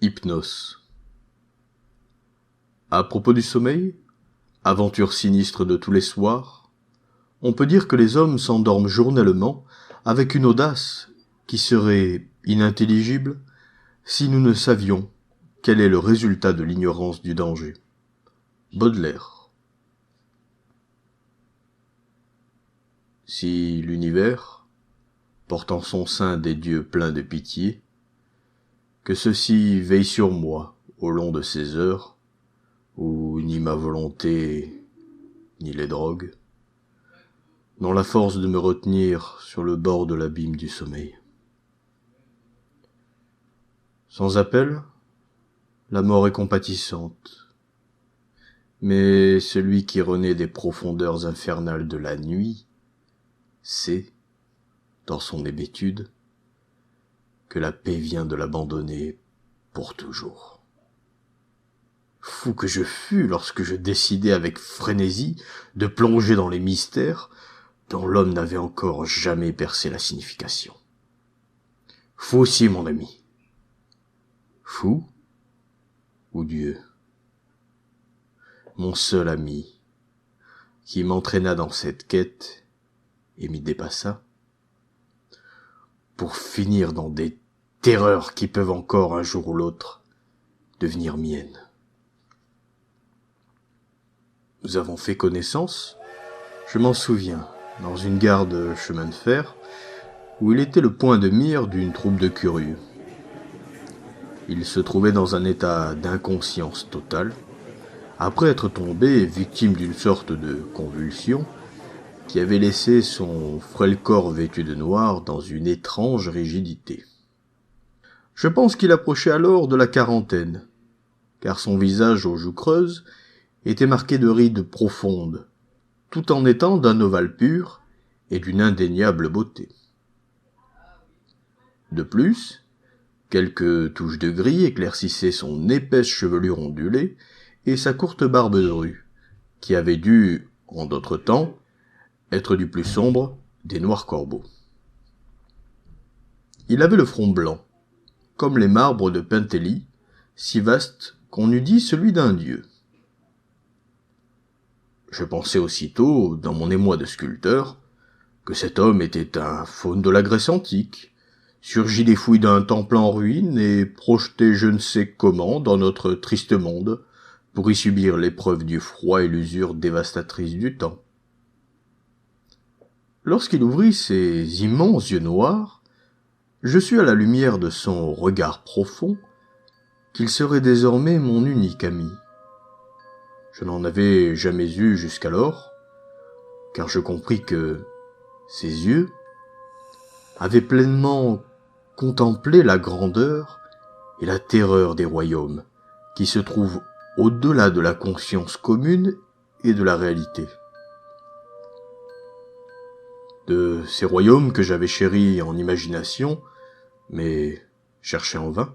Hypnos. À propos du sommeil, aventure sinistre de tous les soirs, on peut dire que les hommes s'endorment journellement avec une audace qui serait inintelligible si nous ne savions quel est le résultat de l'ignorance du danger. Baudelaire. Si l'univers porte en son sein des dieux pleins de pitié, que ceux-ci veillent sur moi au long de ces heures, où ni ma volonté, ni les drogues, n'ont la force de me retenir sur le bord de l'abîme du sommeil. Sans appel, la mort est compatissante, mais celui qui renaît des profondeurs infernales de la nuit sait, dans son hébétude, que la paix vient de l'abandonner pour toujours. Fou que je fus lorsque je décidai avec frénésie de plonger dans les mystères dont l'homme n'avait encore jamais percé la signification. Fou aussi, mon ami. Fou ou Dieu? Mon seul ami, qui m'entraîna dans cette quête et m'y dépassa, pour finir dans des terreurs qui peuvent encore un jour ou l'autre devenir miennes. Nous avons fait connaissance, je m'en souviens, dans une gare de chemin de fer, où il était le point de mire d'une troupe de curieux. Il se trouvait dans un état d'inconscience totale, après être tombé victime d'une sorte de convulsion qui avait laissé son frêle corps vêtu de noir dans une étrange rigidité. Je pense qu'il approchait alors de la quarantaine, car son visage aux joues creuses était marqué de rides profondes, tout en étant d'un ovale pur et d'une indéniable beauté. De plus, quelques touches de gris éclaircissaient son épaisse chevelure ondulée et sa courte barbe drue, qui avait dû, en d'autres temps, être du plus sombre des noirs corbeaux. Il avait le front blanc, comme les marbres de Pentelly, si vaste qu'on eût dit celui d'un dieu. Je pensai aussitôt, dans mon émoi de sculpteur, que cet homme était un faune de la Grèce antique, surgi des fouilles d'un temple en ruine et projeté je ne sais comment dans notre triste monde, pour y subir l'épreuve du froid et l'usure dévastatrice du temps. Lorsqu'il ouvrit ses immenses yeux noirs, je sus à la lumière de son regard profond qu'il serait désormais mon unique ami. Je n'en avais jamais eu jusqu'alors, car je compris que ses yeux avaient pleinement contemplé la grandeur et la terreur des royaumes qui se trouvent au-delà de la conscience commune et de la réalité. De ces royaumes que j'avais chéris en imagination, mais cherchais en vain.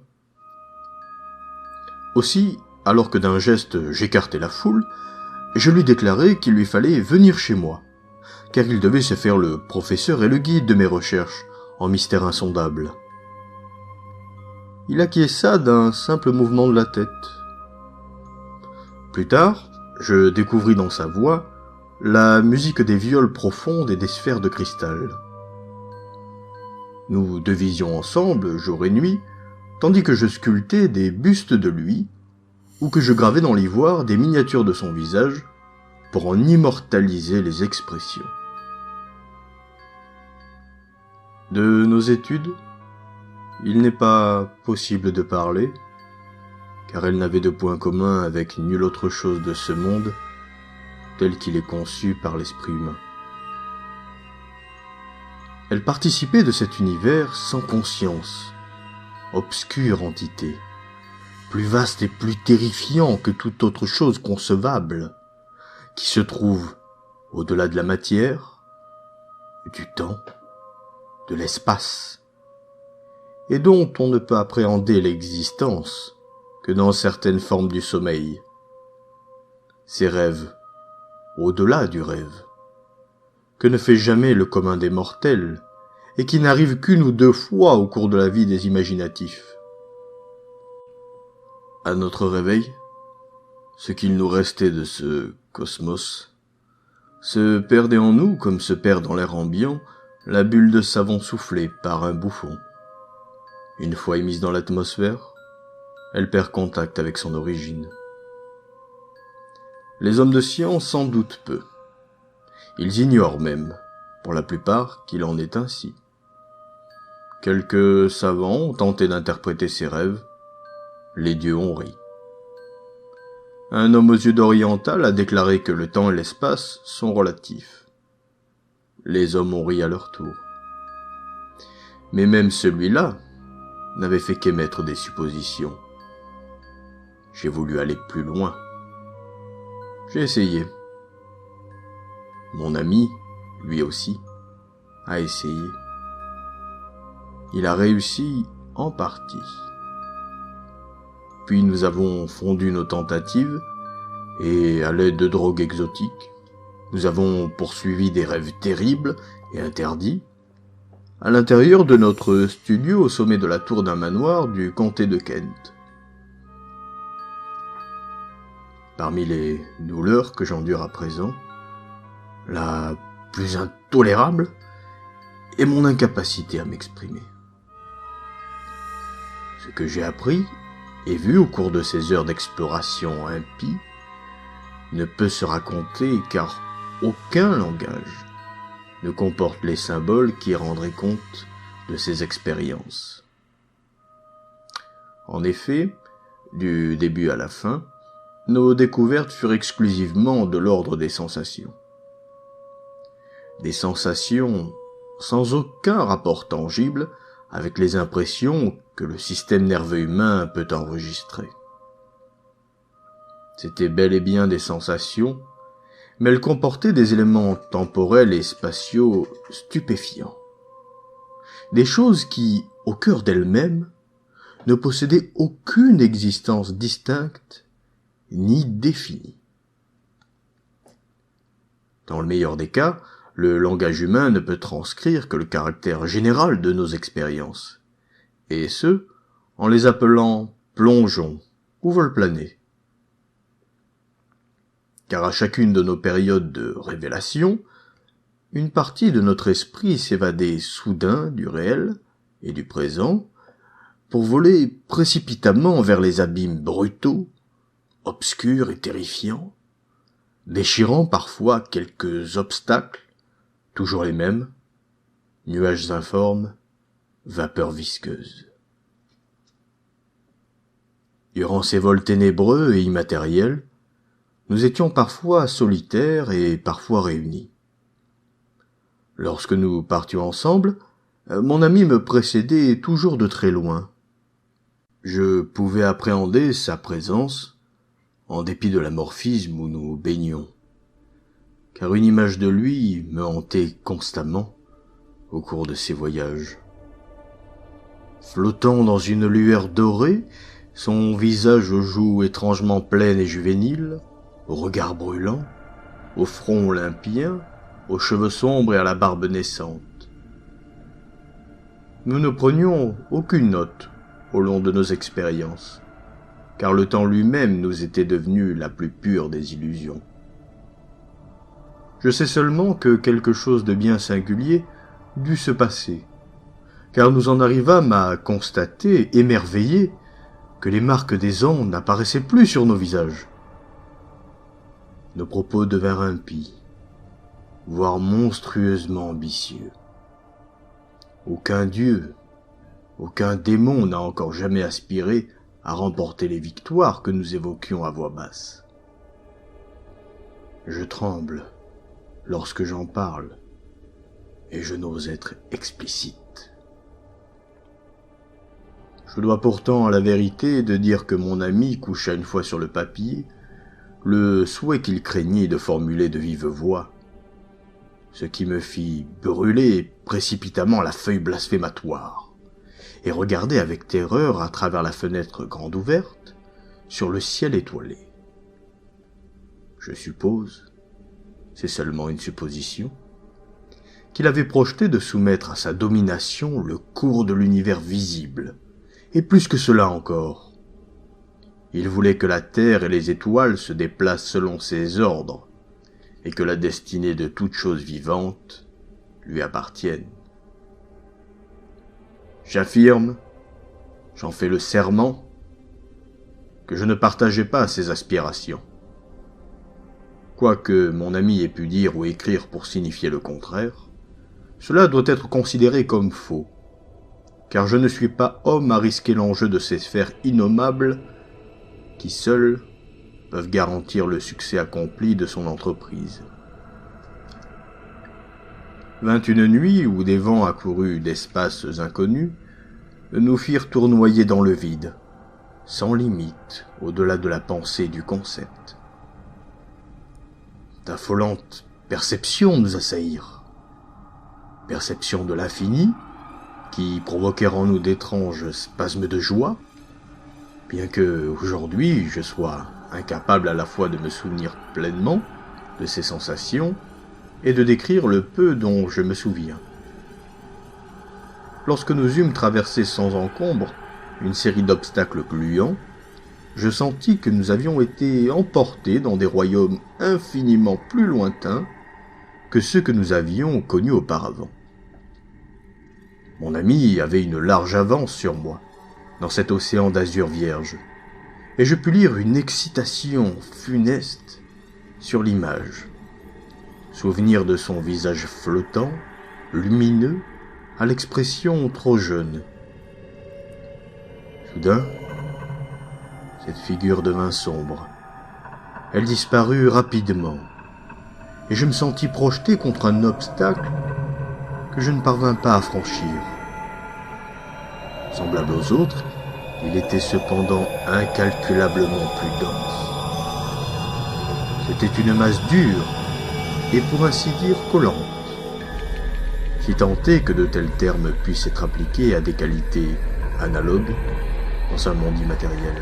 Aussi, alors que d'un geste j'écartai la foule, je lui déclarai qu'il lui fallait venir chez moi, car il devait se faire le professeur et le guide de mes recherches en mystère insondable. Il acquiesça d'un simple mouvement de la tête. Plus tard, je découvris dans sa voix la musique des violes profondes et des sphères de cristal. Nous devisions ensemble, jour et nuit, tandis que je sculptais des bustes de lui, ou que je gravais dans l'ivoire des miniatures de son visage, pour en immortaliser les expressions. De nos études, il n'est pas possible de parler, car elles n'avaient de point commun avec nulle autre chose de ce monde, tel qu'il est conçu par l'esprit humain. Elle participait de cet univers sans conscience, obscure entité, plus vaste et plus terrifiant que toute autre chose concevable, qui se trouve au-delà de la matière, du temps, de l'espace, et dont on ne peut appréhender l'existence que dans certaines formes du sommeil. Ces rêves, au-delà du rêve, que ne fait jamais le commun des mortels, et qui n'arrive qu'une ou deux fois au cours de la vie des imaginatifs. À notre réveil, ce qu'il nous restait de ce cosmos se perdait en nous comme se perd dans l'air ambiant la bulle de savon soufflée par un bouffon. Une fois émise dans l'atmosphère, elle perd contact avec son origine. Les hommes de science en doutent peu. Ils ignorent même, pour la plupart, qu'il en est ainsi. Quelques savants ont tenté d'interpréter ces rêves. Les dieux ont ri. Un homme aux yeux d'oriental a déclaré que le temps et l'espace sont relatifs. Les hommes ont ri à leur tour. Mais même celui-là n'avait fait qu'émettre des suppositions. J'ai voulu aller plus loin. J'ai essayé. Mon ami, lui aussi, a essayé. Il a réussi en partie. Puis nous avons fondu nos tentatives et, à l'aide de drogues exotiques, nous avons poursuivi des rêves terribles et interdits à l'intérieur de notre studio au sommet de la tour d'un manoir du comté de Kent. Parmi les douleurs que j'endure à présent, la plus intolérable est mon incapacité à m'exprimer. Ce que j'ai appris et vu au cours de ces heures d'exploration impie ne peut se raconter car aucun langage ne comporte les symboles qui rendraient compte de ces expériences. En effet, du début à la fin, nos découvertes furent exclusivement de l'ordre des sensations. Des sensations sans aucun rapport tangible avec les impressions que le système nerveux humain peut enregistrer. C'étaient bel et bien des sensations, mais elles comportaient des éléments temporels et spatiaux stupéfiants. Des choses qui, au cœur d'elles-mêmes, ne possédaient aucune existence distincte ni définie. Dans le meilleur des cas, le langage humain ne peut transcrire que le caractère général de nos expériences, et ce, en les appelant plongeons ou vol-planés. Car à chacune de nos périodes de révélation, une partie de notre esprit s'évadait soudain du réel et du présent pour voler précipitamment vers les abîmes brutaux, obscurs et terrifiants, déchirant parfois quelques obstacles, toujours les mêmes, nuages informes, vapeurs visqueuses. Durant ces vols ténébreux et immatériels, nous étions parfois solitaires et parfois réunis. Lorsque nous partions ensemble, mon ami me précédait toujours de très loin. Je pouvais appréhender sa présence, en dépit de l'amorphisme où nous baignions, car une image de lui me hantait constamment au cours de ces voyages. Flottant dans une lueur dorée, son visage aux joues étrangement pleines et juvéniles, au regard brûlant, au front olympien, aux cheveux sombres et à la barbe naissante. Nous ne prenions aucune note au long de nos expériences, car le temps lui-même nous était devenu la plus pure des illusions. Je sais seulement que quelque chose de bien singulier dut se passer, car nous en arrivâmes à constater, émerveillés, que les marques des ondes n'apparaissaient plus sur nos visages. Nos propos devinrent impies, voire monstrueusement ambitieux. Aucun dieu, aucun démon n'a encore jamais aspiré à remporter les victoires que nous évoquions à voix basse. Je tremble lorsque j'en parle, et je n'ose être explicite. Je dois pourtant à la vérité de dire que mon ami coucha une fois sur le papier le souhait qu'il craignait de formuler de vive voix, ce qui me fit brûler précipitamment la feuille blasphématoire et regarder avec terreur à travers la fenêtre grande ouverte sur le ciel étoilé. Je suppose, c'est seulement une supposition, qu'il avait projeté de soumettre à sa domination le cours de l'univers visible, et plus que cela encore, Il voulait que la terre et les étoiles se déplacent selon ses ordres, et que la destinée de toute chose vivante lui appartienne. J'affirme, j'en fais le serment, que je ne partageais pas ses aspirations. Quoique mon ami ait pu dire ou écrire pour signifier le contraire, cela doit être considéré comme faux, car je ne suis pas homme à risquer l'enjeu de ces sphères innommables qui seules peuvent garantir le succès accompli de son entreprise. 21 nuits où des vents accourus d'espaces inconnus nous firent tournoyer dans le vide, sans limite au-delà de la pensée du concept. D'affolantes perceptions nous assaillirent. Perceptions de l'infini, qui provoquèrent en nous d'étranges spasmes de joie, bien que, aujourd'hui, je sois incapable à la fois de me souvenir pleinement de ces sensations et de décrire le peu dont je me souviens. Lorsque nous eûmes traversé sans encombre une série d'obstacles gluants, je sentis que nous avions été emportés dans des royaumes infiniment plus lointains que ceux que nous avions connus auparavant. Mon ami avait une large avance sur moi dans cet océan d'azur vierge, et je pus lire une excitation funeste sur l'image. Souvenir de son visage flottant, lumineux, à l'expression trop jeune. Soudain, cette figure devint sombre. Elle disparut rapidement, et je me sentis projeté contre un obstacle que je ne parvins pas à franchir. Semblable aux autres, il était cependant incalculablement plus dense. C'était une masse dure et pour ainsi dire collante, si tant est que de tels termes puissent être appliqués à des qualités analogues dans un monde immatériel.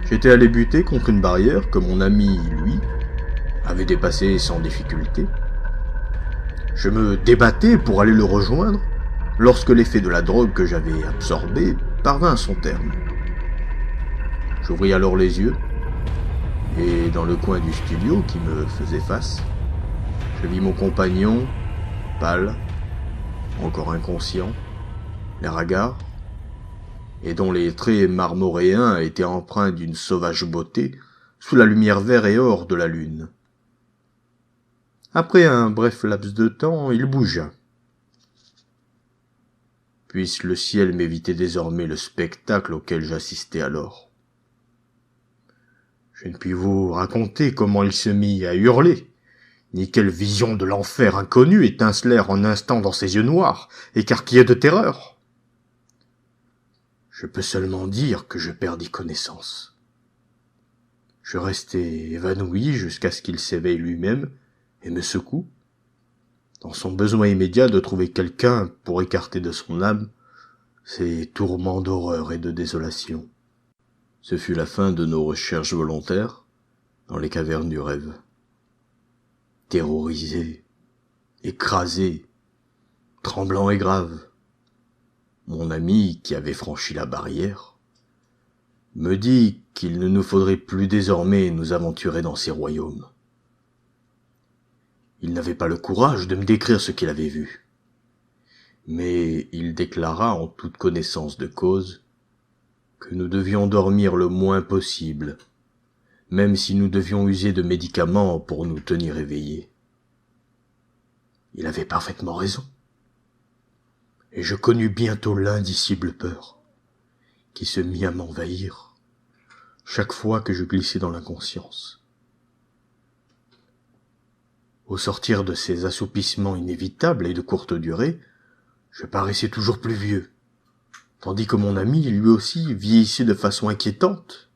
J'étais allé buter contre une barrière que mon ami, lui, avait dépassée sans difficulté. Je me débattais pour aller le rejoindre lorsque l'effet de la drogue que j'avais absorbée parvint à son terme. J'ouvris alors les yeux, et dans le coin du studio qui me faisait face, je vis mon compagnon, pâle, encore inconscient, l'air hagard, et dont les traits marmoréens étaient empreints d'une sauvage beauté sous la lumière vert et or de la lune. Après un bref laps de temps, il bougea. Puisse le ciel m'éviter désormais le spectacle auquel j'assistais alors. Je ne puis vous raconter comment il se mit à hurler, ni quelles visions de l'enfer inconnu étincelèrent en instant dans ses yeux noirs, écarquillés de terreur. Je peux seulement dire que je perdis connaissance. Je restai évanoui jusqu'à ce qu'il s'éveille lui-même et me secoue, dans son besoin immédiat de trouver quelqu'un pour écarter de son âme ces tourments d'horreur et de désolation. Ce fut la fin de nos recherches volontaires dans les cavernes du rêve. Terrorisé, écrasé, tremblant et grave, mon ami, qui avait franchi la barrière, me dit qu'il ne nous faudrait plus désormais nous aventurer dans ces royaumes. Il n'avait pas le courage de me décrire ce qu'il avait vu, mais il déclara en toute connaissance de cause que nous devions dormir le moins possible, même si nous devions user de médicaments pour nous tenir éveillés. Il avait parfaitement raison, et je connus bientôt l'indicible peur qui se mit à m'envahir chaque fois que je glissais dans l'inconscience. Au sortir de ces assoupissements inévitables et de courte durée, je paraissais toujours plus vieux, tandis que mon ami, lui aussi, vieillissait de façon inquiétante.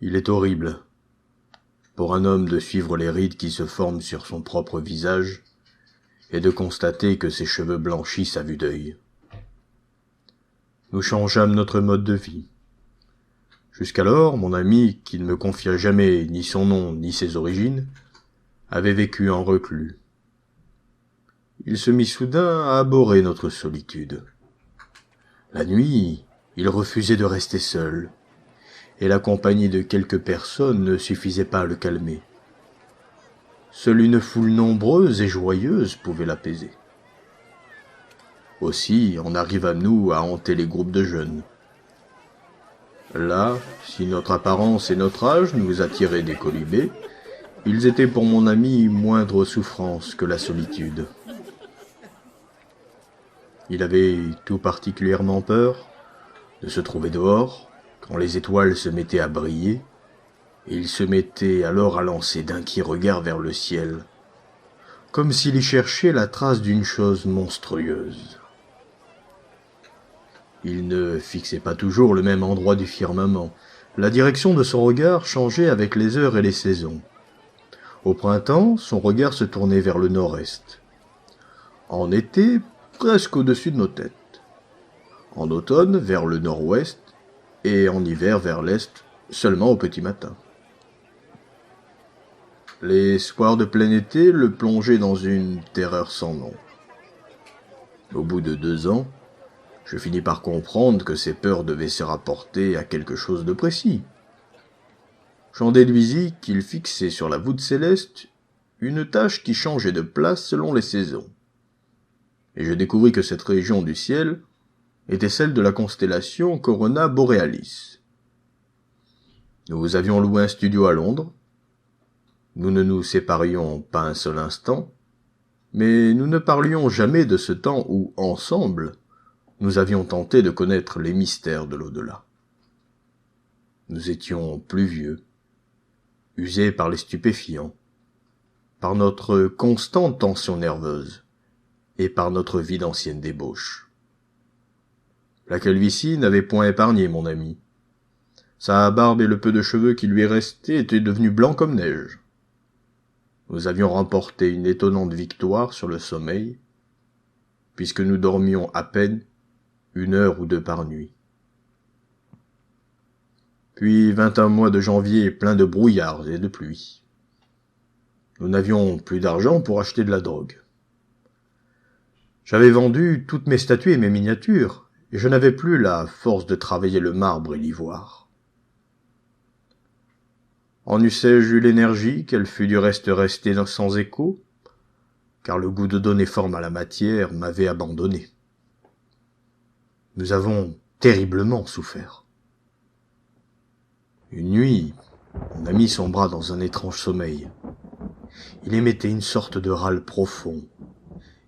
Il est horrible, pour un homme de suivre les rides qui se forment sur son propre visage et de constater que ses cheveux blanchissent à vue d'œil. Nous changeâmes notre mode de vie. Jusqu'alors, mon ami, qui ne me confia jamais ni son nom ni ses origines, avait vécu en reclus. Il se mit soudain à abhorrer notre solitude. La nuit, il refusait de rester seul, et la compagnie de quelques personnes ne suffisait pas à le calmer. Seule une foule nombreuse et joyeuse pouvait l'apaiser. Aussi en arrivâmes-nous à hanter les groupes de jeunes. Là, si notre apparence et notre âge nous attiraient des colibés, ils étaient pour mon ami moindre souffrance que la solitude. Il avait tout particulièrement peur de se trouver dehors, quand les étoiles se mettaient à briller, et il se mettait alors à lancer d'inquiets regards vers le ciel, comme s'il y cherchait la trace d'une chose monstrueuse. Il ne fixait pas toujours le même endroit du firmament. La direction de son regard changeait avec les heures et les saisons. Au printemps, son regard se tournait vers le nord-est. En été, presque au-dessus de nos têtes. En automne, vers le nord-ouest, et en hiver vers l'est, seulement au petit matin. Les soirs de plein été le plongeaient dans une terreur sans nom. Au bout de 2 ans, je finis par comprendre que ces peurs devaient se rapporter à quelque chose de précis. J'en déduisis qu'il fixait sur la voûte céleste une tache qui changeait de place selon les saisons. Et je découvris que cette région du ciel était celle de la constellation Corona Borealis. Nous avions loué un studio à Londres. Nous ne nous séparions pas un seul instant, mais nous ne parlions jamais de ce temps où, ensemble, nous avions tenté de connaître les mystères de l'au-delà. Nous étions plus vieux, usés par les stupéfiants, par notre constante tension nerveuse et par notre vie d'ancienne débauche. La calvitie n'avait point épargné mon ami. Sa barbe et le peu de cheveux qui lui restaient étaient devenus blancs comme neige. Nous avions remporté une étonnante victoire sur le sommeil, puisque nous dormions à peine 1 heure ou 2 par nuit. Puis vint un mois de janvier plein de brouillards et de pluie. Nous n'avions plus d'argent pour acheter de la drogue. J'avais vendu toutes mes statues et mes miniatures, et je n'avais plus la force de travailler le marbre et l'ivoire. En eussé-je eu l'énergie, qu'elle fût du reste restée sans écho, car le goût de donner forme à la matière m'avait abandonné. Nous avons terriblement souffert. Une nuit, mon ami sombra dans un étrange sommeil. Il émettait une sorte de râle profond,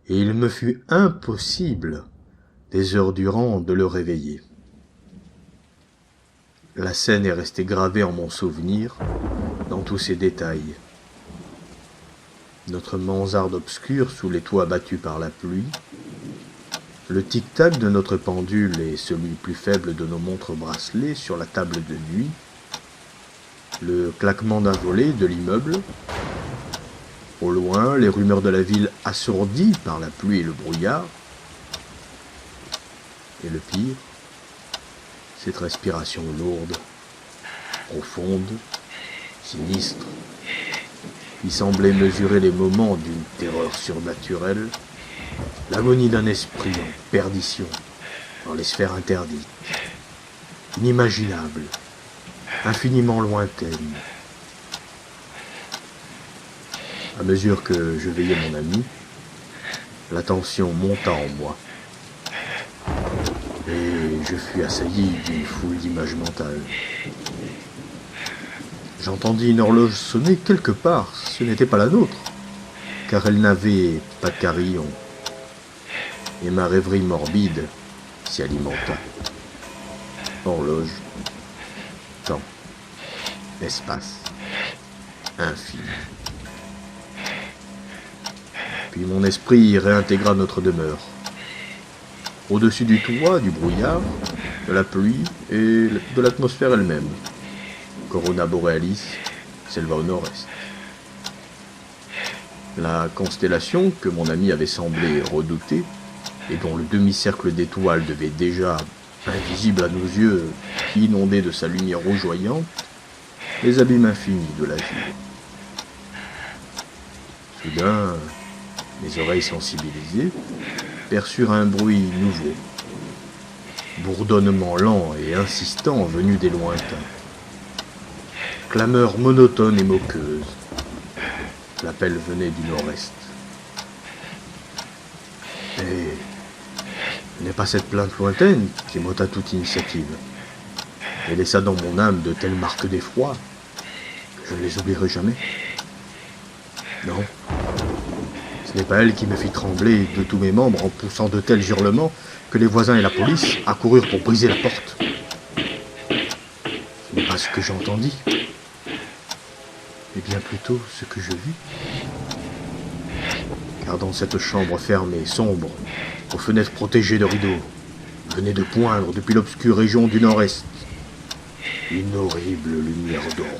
et il me fut impossible, des heures durant, de le réveiller. La scène est restée gravée en mon souvenir, dans tous ses détails. Notre mansarde obscure sous les toits battus par la pluie, le tic-tac de notre pendule et celui plus faible de nos montres bracelets sur la table de nuit, le claquement d'un volet de l'immeuble, au loin les rumeurs de la ville assourdies par la pluie et le brouillard, et le pire, cette respiration lourde, profonde, sinistre, qui semblait mesurer les moments d'une terreur surnaturelle, l'agonie d'un esprit en perdition dans les sphères interdites, inimaginable, infiniment lointaine. À mesure que je veillais mon ami, la tension monta en moi, et je fus assailli d'une foule d'images mentales. J'entendis une horloge sonner quelque part, ce n'était pas la nôtre, car elle n'avait pas de carillon, et ma rêverie morbide s'y alimenta. Horloge, temps, espace, infini. Puis mon esprit réintégra notre demeure. Au-dessus du toit, du brouillard, de la pluie et de l'atmosphère elle-même, Corona Borealis s'éleva au nord-est. La constellation que mon ami avait semblé redouter, et dont le demi-cercle d'étoiles devait déjà, invisible à nos yeux, inonder de sa lumière rougeoyante, les abîmes infinis de la ville. Soudain, mes oreilles sensibilisées perçurent un bruit nouveau. bourdonnement lent et insistant venu des lointains. Clameur monotone et moqueuse. L'appel venait du nord-est. Et ce n'est pas cette plainte lointaine qui m'ôta toute initiative et laissa dans mon âme de telles marques d'effroi que je ne les oublierai jamais. Non, ce n'est pas elle qui me fit trembler de tous mes membres en poussant de tels hurlements que les voisins et la police accoururent pour briser la porte. Ce n'est pas ce que j'entendis, mais bien plutôt ce que je vis. Car dans cette chambre fermée, sombre, aux fenêtres protégées de rideaux, venait de poindre depuis l'obscure région du nord-est une horrible lumière d'or rouge.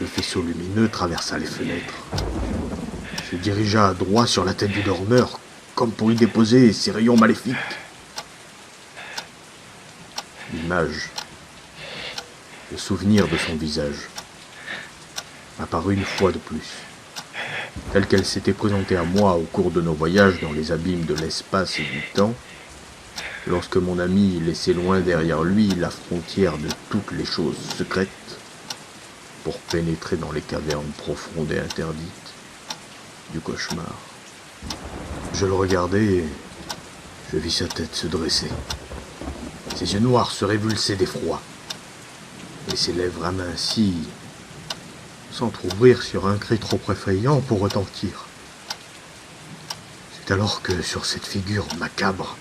Le faisceau lumineux traversa les fenêtres, se dirigea droit sur la tête du dormeur, comme pour y déposer ses rayons maléfiques. L'image, le souvenir de son visage, apparut une fois de plus, telle qu'elle s'était présentée à moi au cours de nos voyages dans les abîmes de l'espace et du temps, lorsque mon ami laissait loin derrière lui la frontière de toutes les choses secrètes pour pénétrer dans les cavernes profondes et interdites du cauchemar. Je le regardais et je vis sa tête se dresser. Ses yeux noirs se révulsaient d'effroi et ses lèvres amincies s'entr'ouvrir sur un cri trop effrayant pour retentir. C'est alors que sur cette figure macabre,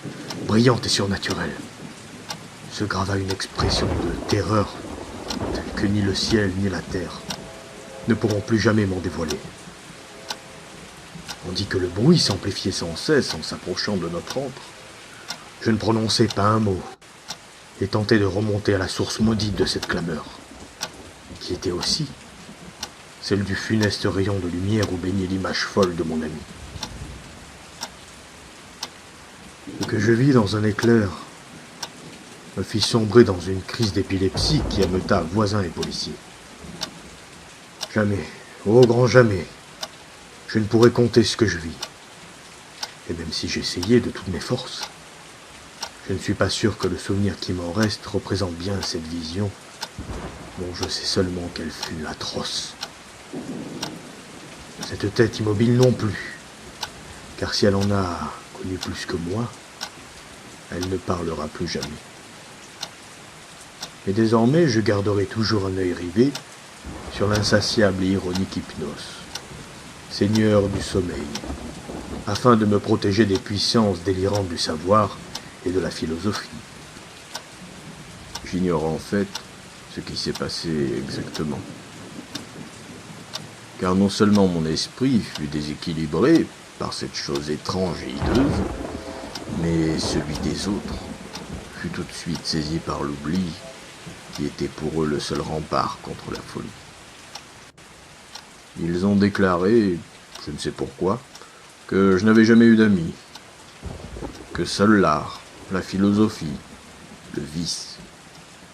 brillante et surnaturelle, se grava une expression de terreur telle que ni le ciel ni la terre ne pourront plus jamais m'en dévoiler. Tandis que le bruit s'amplifiait sans cesse en s'approchant de notre antre, je ne prononçais pas un mot et tentais de remonter à la source maudite de cette clameur, qui était aussi celle du funeste rayon de lumière où baignait l'image folle de mon ami. Ce que je vis dans un éclair me fit sombrer dans une crise d'épilepsie qui ameuta voisins et policiers. Jamais, au grand jamais, je ne pourrais compter ce que je vis. Et même si j'essayais de toutes mes forces, je ne suis pas sûr que le souvenir qui m'en reste représente bien cette vision, dont je sais seulement qu'elle fut atroce. Cette tête immobile non plus, car si elle en a connu plus que moi, elle ne parlera plus jamais. Et désormais, je garderai toujours un œil rivé sur l'insatiable et ironique Hypnos, seigneur du sommeil, afin de me protéger des puissances délirantes du savoir et de la philosophie. J'ignore en fait ce qui s'est passé exactement. Car non seulement mon esprit fut déséquilibré par cette chose étrange et hideuse, mais celui des autres fut tout de suite saisi par l'oubli, qui était pour eux le seul rempart contre la folie. Ils ont déclaré, je ne sais pourquoi, que je n'avais jamais eu d'amis, que seul l'art, la philosophie, le vice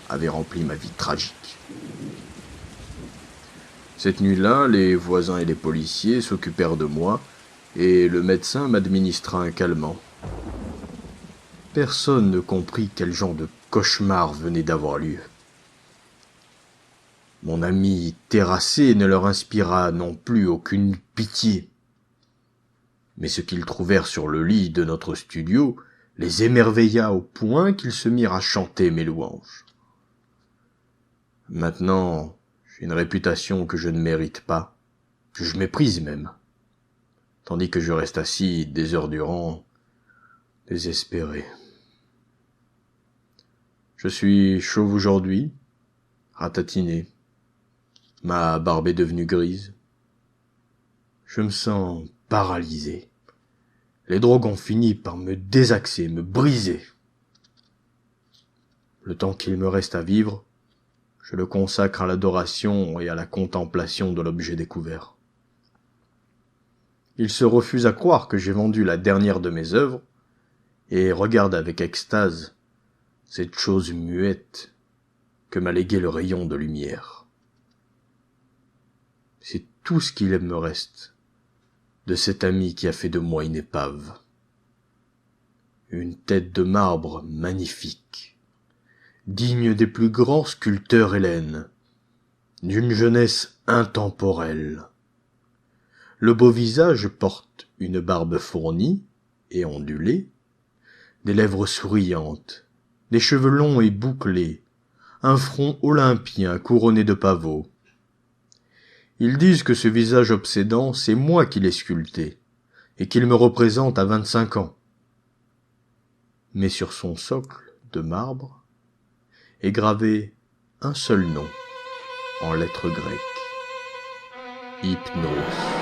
avaient rempli ma vie tragique. Cette nuit-là, les voisins et les policiers s'occupèrent de moi, et le médecin m'administra un calmant. Personne ne comprit quel genre de cauchemar venait d'avoir lieu. Mon ami terrassé ne leur inspira non plus aucune pitié. Mais ce qu'ils trouvèrent sur le lit de notre studio les émerveilla au point qu'ils se mirent à chanter mes louanges. Maintenant, j'ai une réputation que je ne mérite pas, que je méprise même, tandis que je reste assis des heures durant, désespéré. Je suis chauve aujourd'hui, ratatiné. Ma barbe est devenue grise. Je me sens paralysé. Les drogues ont fini par me désaxer, me briser. Le temps qu'il me reste à vivre, je le consacre à l'adoration et à la contemplation de l'objet découvert. Il se refuse à croire que j'ai vendu la dernière de mes œuvres et regarde avec extase cette chose muette que m'a légué le rayon de lumière. C'est tout ce qu'il me reste de cet ami qui a fait de moi une épave. une tête de marbre magnifique, digne des plus grands sculpteurs hellènes, d'une jeunesse intemporelle. Le beau visage porte une barbe fournie et ondulée, des lèvres souriantes, des cheveux longs et bouclés, un front olympien couronné de pavots. Ils disent que ce visage obsédant, c'est moi qui l'ai sculpté, et qu'il me représente à 25 ans. Mais sur son socle de marbre est gravé un seul nom, en lettres grecques. Hypnos.